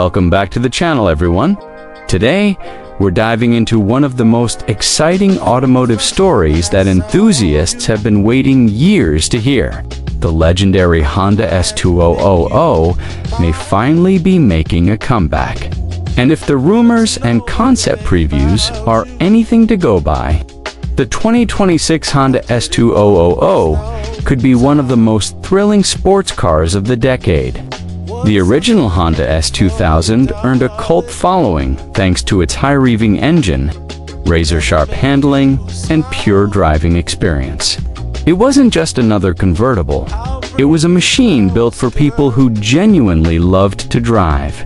Welcome back to the channel, everyone. Today, we're diving into one of the most exciting automotive stories that enthusiasts have been waiting years to hear. The legendary Honda S2000 may finally be making a comeback. And if the rumors and concept previews are anything to go by, the 2026 Honda S2000 could be one of the most thrilling sports cars of the decade. The original Honda S2000 earned a cult following thanks to its high-revving engine, razor-sharp handling, and pure driving experience. It wasn't just another convertible. It was a machine built for people who genuinely loved to drive.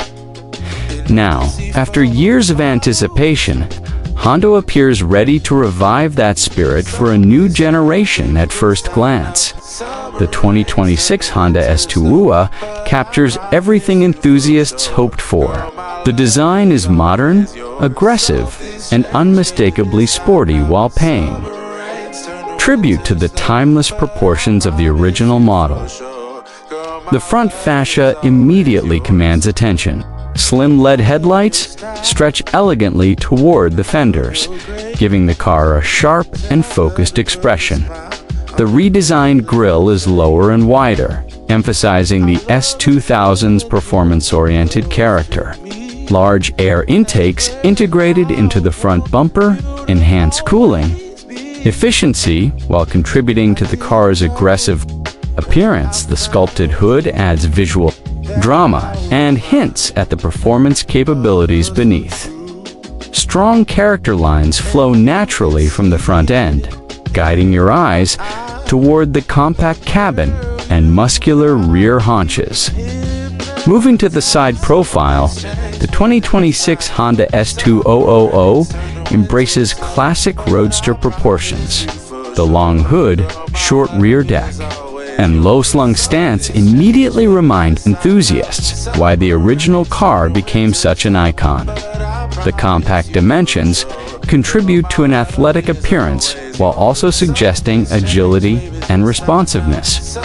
Now, after years of anticipation, Honda appears ready to revive that spirit for a new generation at first glance. The 2026 Honda S2000 captures everything enthusiasts hoped for. The design is modern, aggressive, and unmistakably sporty while paying tribute to the timeless proportions of the original model. The front fascia immediately commands attention. Slim LED headlights stretch elegantly toward the fenders, giving the car a sharp and focused expression. The redesigned grille is lower and wider, emphasizing the S2000's performance-oriented character. Large air intakes integrated into the front bumper enhance cooling efficiency while contributing to the car's aggressive appearance. The sculpted hood adds visual drama and hints at the performance capabilities beneath. Strong character lines flow naturally from the front end, guiding your eyes toward the compact cabin and muscular rear haunches. Moving to the side profile, the 2026 Honda S2000 embraces classic Roadster proportions. The long hood, short rear deck, and low-slung stance immediately remind enthusiasts why the original car became such an icon. The compact dimensions contribute to an athletic appearance while also suggesting agility and responsiveness.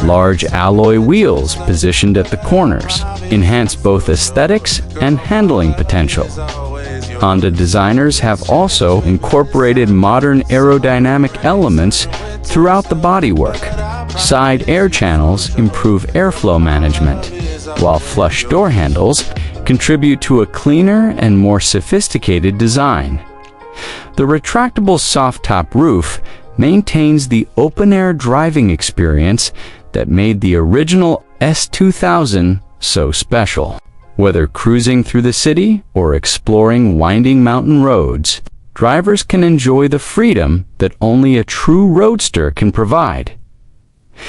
Large alloy wheels positioned at the corners enhance both aesthetics and handling potential. Honda designers have also incorporated modern aerodynamic elements throughout the bodywork. Side air channels improve airflow management, while flush door handles contribute to a cleaner and more sophisticated design. The retractable soft-top roof maintains the open-air driving experience that made the original S2000 so special. Whether cruising through the city or exploring winding mountain roads, drivers can enjoy the freedom that only a true Roadster can provide.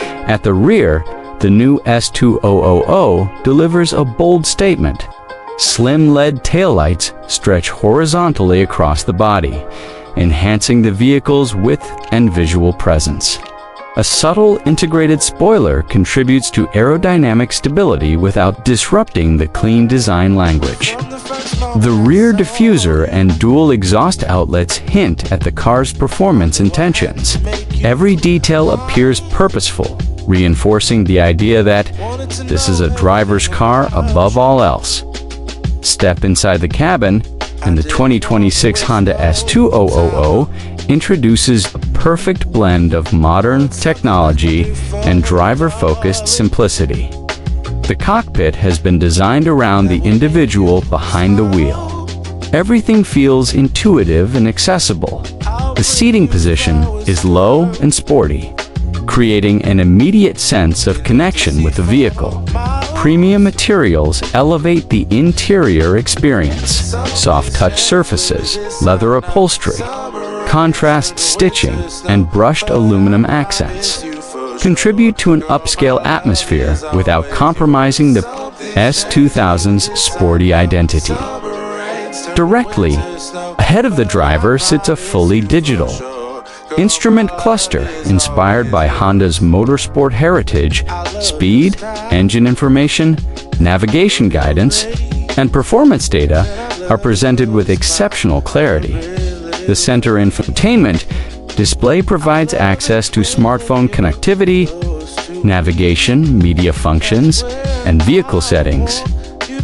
At the rear, the new S2000 delivers a bold statement. Slim LED taillights stretch horizontally across the body, enhancing the vehicle's width and visual presence. A subtle integrated spoiler contributes to aerodynamic stability without disrupting the clean design language. The rear diffuser and dual exhaust outlets hint at the car's performance intentions. Every detail appears purposeful, reinforcing the idea that this is a driver's car above all else. Step inside the cabin, and the 2026 Honda S2000 introduces a perfect blend of modern technology and driver-focused simplicity. The cockpit has been designed around the individual behind the wheel. Everything feels intuitive and accessible. The seating position is low and sporty, creating an immediate sense of connection with the vehicle. Premium materials elevate the interior experience. Soft-touch surfaces, leather upholstery, contrast stitching, and brushed aluminum accents contribute to an upscale atmosphere without compromising the S2000's sporty identity. Directly ahead of the driver sits a fully digital instrument cluster inspired by Honda's motorsport heritage. Speed, engine information, navigation guidance, and performance data are presented with exceptional clarity. The center infotainment display provides access to smartphone connectivity, navigation, media functions, and vehicle settings.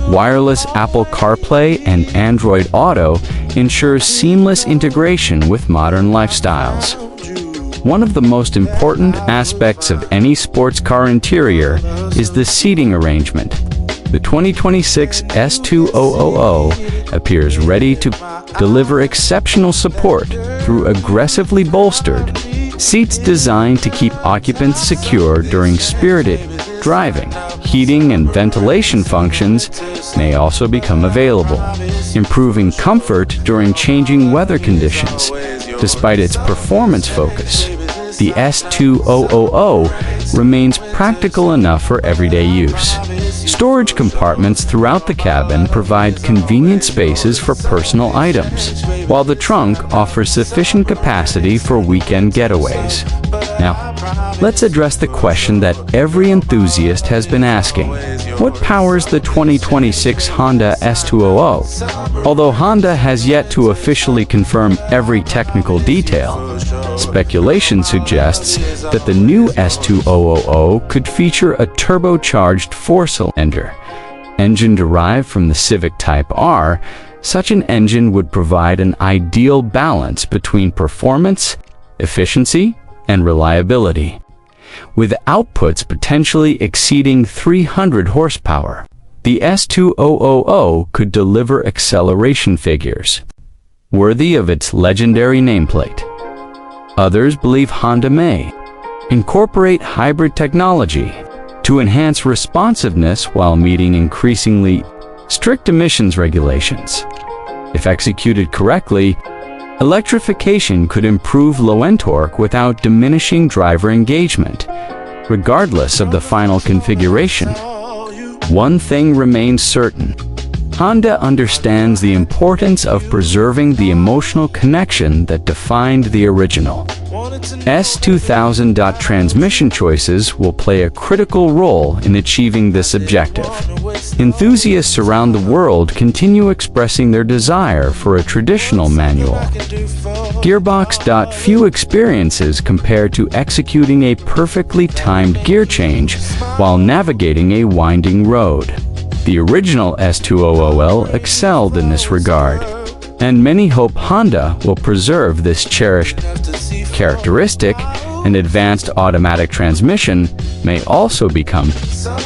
Wireless Apple CarPlay and Android Auto ensures seamless integration with modern lifestyles. One of the most important aspects of any sports car interior is the seating arrangement. The 2026 S2000 appears ready to deliver exceptional support through aggressively bolstered seats designed to keep occupants secure during spirited driving. Heating and ventilation functions may also become available, improving comfort during changing weather conditions. Despite its performance focus, the S2000 remains practical enough for everyday use. Storage compartments throughout the cabin provide convenient spaces for personal items, while the trunk offers sufficient capacity for weekend getaways. Now, let's address the question that every enthusiast has been asking. What powers the 2026 Honda S2000? Although Honda has yet to officially confirm every technical detail, speculation suggests that the new S2000 could feature a turbocharged four-cylinder engine derived from the Civic Type R. Such an engine would provide an ideal balance between performance, efficiency, and reliability, with outputs potentially exceeding 300 horsepower. The S2000 could deliver acceleration figures worthy of its legendary nameplate. Others believe Honda may incorporate hybrid technology to enhance responsiveness while meeting increasingly strict emissions regulations. If executed correctly, electrification could improve low-end torque without diminishing driver engagement, regardless of the final configuration. One thing remains certain: Honda understands the importance of preserving the emotional connection that defined the original S2000. Transmission choices will play a critical role in achieving this objective. Enthusiasts around the world continue expressing their desire for a traditional manual gearbox. Few experiences compare to executing a perfectly timed gear change while navigating a winding road. The original S2000 excelled in this regard, and many hope Honda will preserve this cherished characteristic. An advanced automatic transmission may also become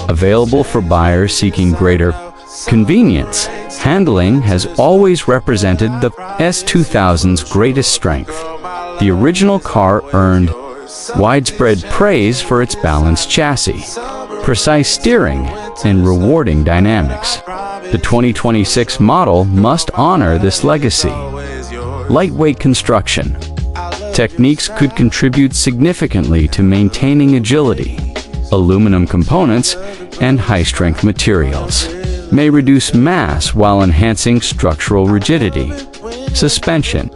available for buyers seeking greater convenience. Handling has always represented the S2000's greatest strength. The original car earned widespread praise for its balanced chassis, precise steering, and rewarding dynamics. The 2026 model must honor this legacy. Lightweight construction techniques could contribute significantly to maintaining agility. Aluminum components and high-strength materials may reduce mass while enhancing structural rigidity. Suspension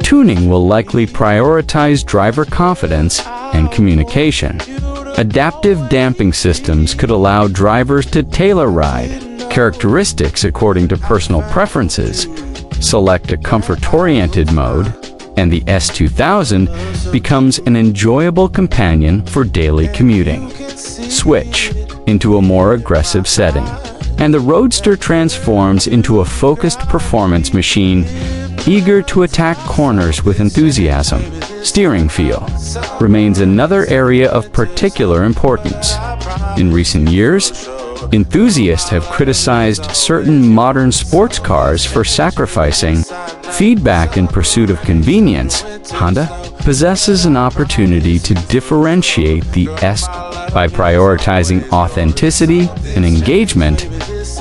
tuning will likely prioritize driver confidence and communication. Adaptive damping systems could allow drivers to tailor ride characteristics according to personal preferences, select a comfort-oriented mode, and the S2000 becomes an enjoyable companion for daily commuting. Switch into a more aggressive setting, and the Roadster transforms into a focused performance machine, eager to attack corners with enthusiasm. Steering feel remains another area of particular importance. In recent years, enthusiasts have criticized certain modern sports cars for sacrificing feedback in pursuit of convenience. Honda possesses an opportunity to differentiate the S by prioritizing authenticity and engagement.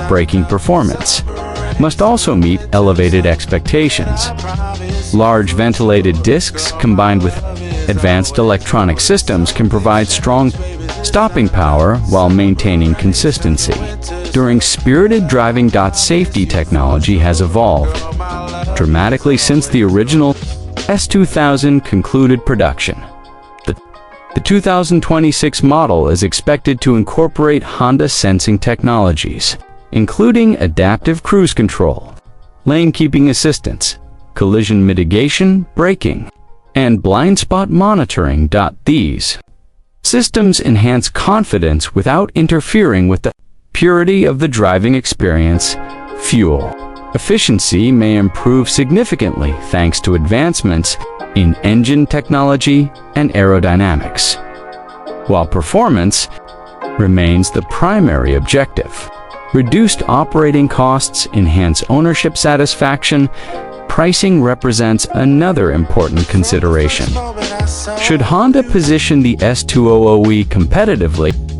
Braking performance must also meet elevated expectations. Large ventilated discs combined with advanced electronic systems can provide strong stopping power while maintaining consistency. During spirited driving. Safety technology has evolved dramatically since the original S2000 concluded production. The 2026 model is expected to incorporate Honda sensing technologies, including adaptive cruise control, lane keeping assistance, collision mitigation, braking, and blind spot monitoring. These systems enhance confidence without interfering with the purity of the driving experience, fuel efficiency may improve significantly thanks to advancements in engine technology and aerodynamics, while performance remains the primary objective. Reduced operating costs enhance ownership satisfaction. Pricing represents another important consideration. Should Honda position the S2000 competitively